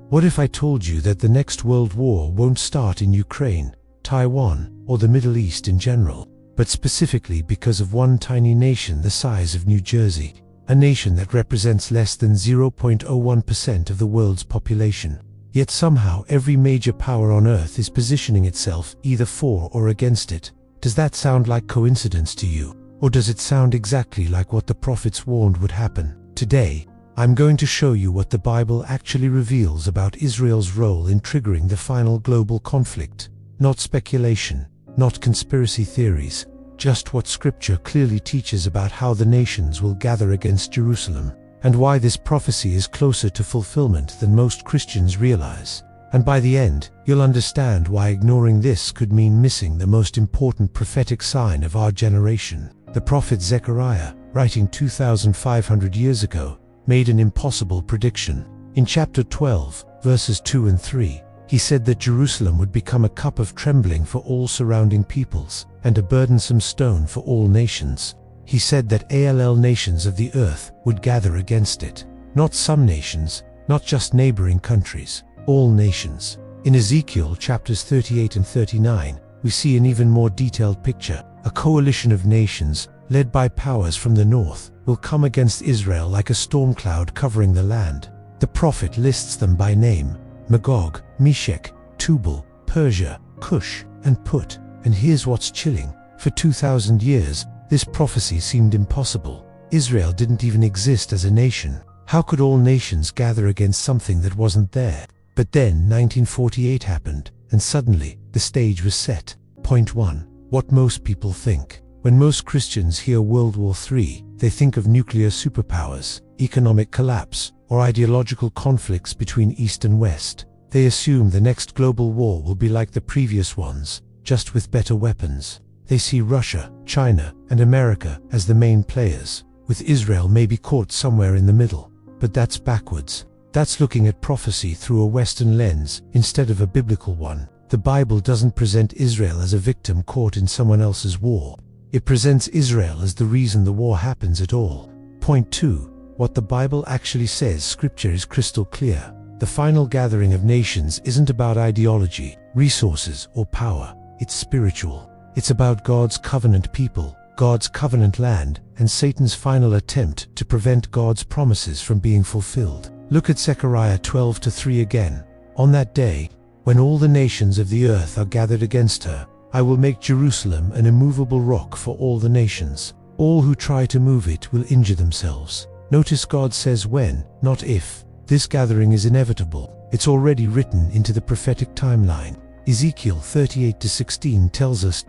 What if I told you that the next world war won't start in Ukraine, Taiwan, or the Middle East in general, but specifically because of one tiny nation the size of New Jersey, a nation that represents less than 0.01% of the world's population? Yet somehow every major power on earth is positioning itself either for or against it. Does that sound like coincidence to you? Or does it sound exactly like what the prophets warned would happen? Today, I'm going to show you what the Bible actually reveals about Israel's role in triggering the final global conflict. Not speculation, not conspiracy theories, just what Scripture clearly teaches about how the nations will gather against Jerusalem, and why this prophecy is closer to fulfillment than most Christians realize. And by the end, you'll understand why ignoring this could mean missing the most important prophetic sign of our generation. The prophet Zechariah, writing 2,500 years ago, made an impossible prediction. In chapter 12, verses 2 and 3, he said that Jerusalem would become a cup of trembling for all surrounding peoples, and a burdensome stone for all nations. He said that all nations of the earth would gather against it. Not some nations, not just neighboring countries, all nations. In Ezekiel chapters 38 and 39, we see an even more detailed picture. A coalition of nations, led by powers from the north, will come against Israel like a storm cloud covering the land. The prophet lists them by name: Magog, Meshech, Tubal, Persia, Cush, and Put. And here's what's chilling. For 2,000 years, this prophecy seemed impossible. Israel didn't even exist as a nation. How could all nations gather against something that wasn't there? But then 1948 happened, and suddenly, the stage was set. Point 1. What most people think. When most Christians hear World War III, they think of nuclear superpowers, economic collapse, or ideological conflicts between East and West. They assume the next global war will be like the previous ones, just with better weapons. They see Russia, China, and America as the main players, with Israel maybe caught somewhere in the middle. But that's backwards. That's looking at prophecy through a Western lens instead of a biblical one. The Bible doesn't present Israel as a victim caught in someone else's war. It presents Israel as the reason the war happens at all. Point 2. What the Bible actually says. Scripture is crystal clear. The final gathering of nations isn't about ideology, resources, or power. It's spiritual. It's about God's covenant people, God's covenant land, and Satan's final attempt to prevent God's promises from being fulfilled. Look at Zechariah 12:3 again. On that day, when all the nations of the earth are gathered against her, I will make Jerusalem an immovable rock for all the nations. All who try to move it will injure themselves. Notice God says when, not if. This gathering is inevitable. It's already written into the prophetic timeline. Ezekiel 38:16 tells us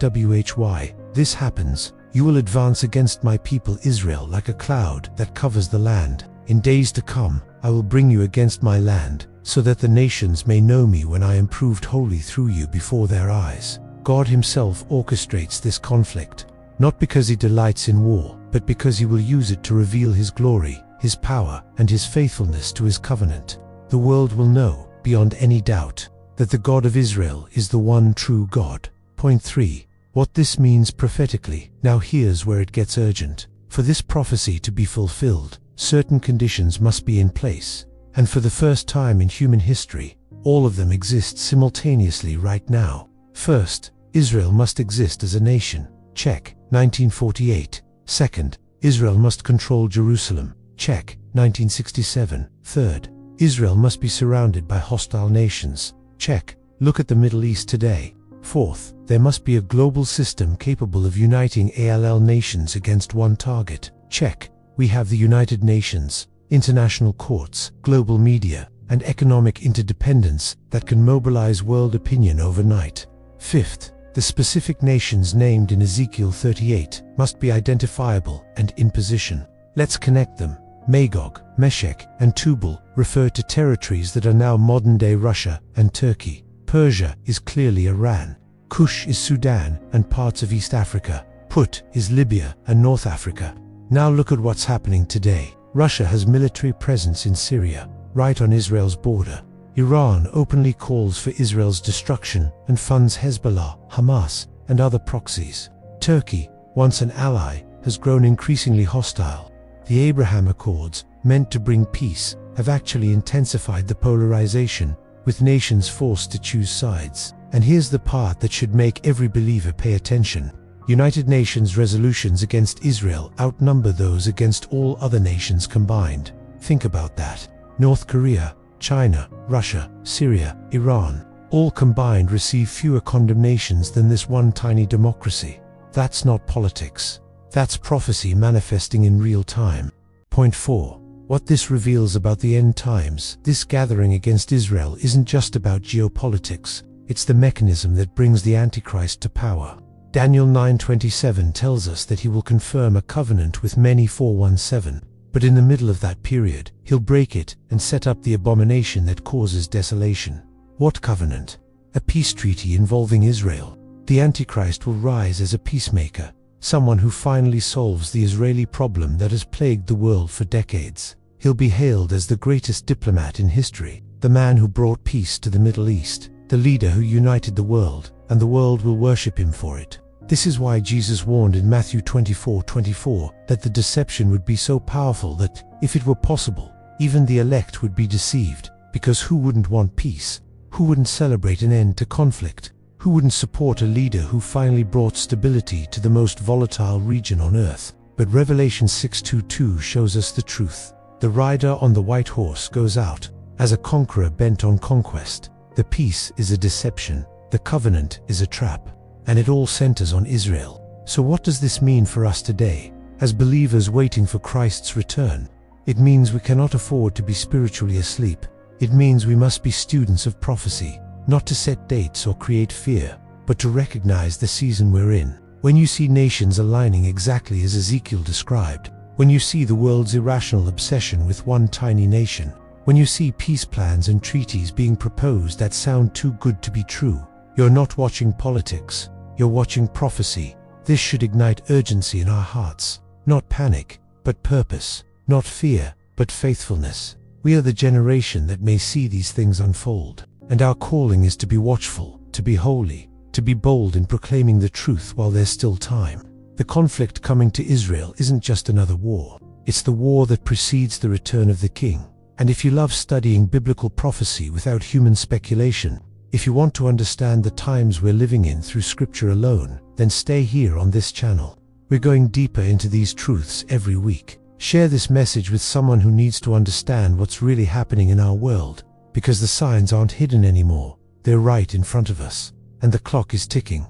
why this happens. You will advance against my people Israel like a cloud that covers the land. In days to come, I will bring you against my land, so that the nations may know me when I am proved holy through you before their eyes. God himself orchestrates this conflict, not because he delights in war, but because he will use it to reveal his glory, his power, and his faithfulness to his covenant. The world will know, beyond any doubt, that the God of Israel is the one true God. Point 3. What this means prophetically. Now here's where it gets urgent. For this prophecy to be fulfilled, certain conditions must be in place. And for the first time in human history, all of them exist simultaneously right now. First, Israel must exist as a nation. Check. 1948. Second, Israel must control Jerusalem. Check. 1967. Third, Israel must be surrounded by hostile nations. Check. Look at the Middle East today. Fourth, there must be a global system capable of uniting all nations against one target. Check. We have the United Nations, international courts, global media, and economic interdependence that can mobilize world opinion overnight. Fifth, the specific nations named in Ezekiel 38 must be identifiable and in position. Let's connect them. Magog, Meshech, and Tubal refer to territories that are now modern-day Russia and Turkey. Persia is clearly Iran. Cush is Sudan and parts of East Africa. Put is Libya and North Africa. Now look at what's happening today. Russia has military presence in Syria, right on Israel's border. Iran openly calls for Israel's destruction and funds Hezbollah, Hamas, and other proxies. Turkey, once an ally, has grown increasingly hostile. The Abraham Accords, meant to bring peace, have actually intensified the polarization, with nations forced to choose sides. And here's the part that should make every believer pay attention. United Nations resolutions against Israel outnumber those against all other nations combined. Think about that. North Korea, China, Russia, Syria, Iran, all combined receive fewer condemnations than this one tiny democracy. That's not politics. That's prophecy manifesting in real time. Point 4. What this reveals about the end times. This gathering against Israel isn't just about geopolitics. It's the mechanism that brings the Antichrist to power. Daniel 9:27 tells us that he will confirm a covenant with many 4:17, but in the middle of that period, he'll break it and set up the abomination that causes desolation. What covenant? A peace treaty involving Israel. The Antichrist will rise as a peacemaker, someone who finally solves the Israeli problem that has plagued the world for decades. He'll be hailed as the greatest diplomat in history, the man who brought peace to the Middle East, the leader who united the world, and the world will worship him for it. This is why Jesus warned in Matthew 24:24 that the deception would be so powerful that, if it were possible, even the elect would be deceived, because who wouldn't want peace? Who wouldn't celebrate an end to conflict? Who wouldn't support a leader who finally brought stability to the most volatile region on earth? But Revelation 6:22 shows us the truth. The rider on the white horse goes out as a conqueror bent on conquest. The peace is a deception, the covenant is a trap, and it all centers on Israel. So what does this mean for us today, as believers waiting for Christ's return? It means we cannot afford to be spiritually asleep. It means we must be students of prophecy, not to set dates or create fear, but to recognize the season we're in. When you see nations aligning exactly as Ezekiel described, when you see the world's irrational obsession with one tiny nation, when you see peace plans and treaties being proposed that sound too good to be true, you're not watching politics, you're watching prophecy. This should ignite urgency in our hearts, not panic, but purpose, not fear, but faithfulness. We are the generation that may see these things unfold, and our calling is to be watchful, to be holy, to be bold in proclaiming the truth while there's still time. The conflict coming to Israel isn't just another war, it's the war that precedes the return of the King. And if you love studying biblical prophecy without human speculation, if you want to understand the times we're living in through Scripture alone, then stay here on this channel. We're going deeper into these truths every week. Share this message with someone who needs to understand what's really happening in our world, because the signs aren't hidden anymore, they're right in front of us, and the clock is ticking.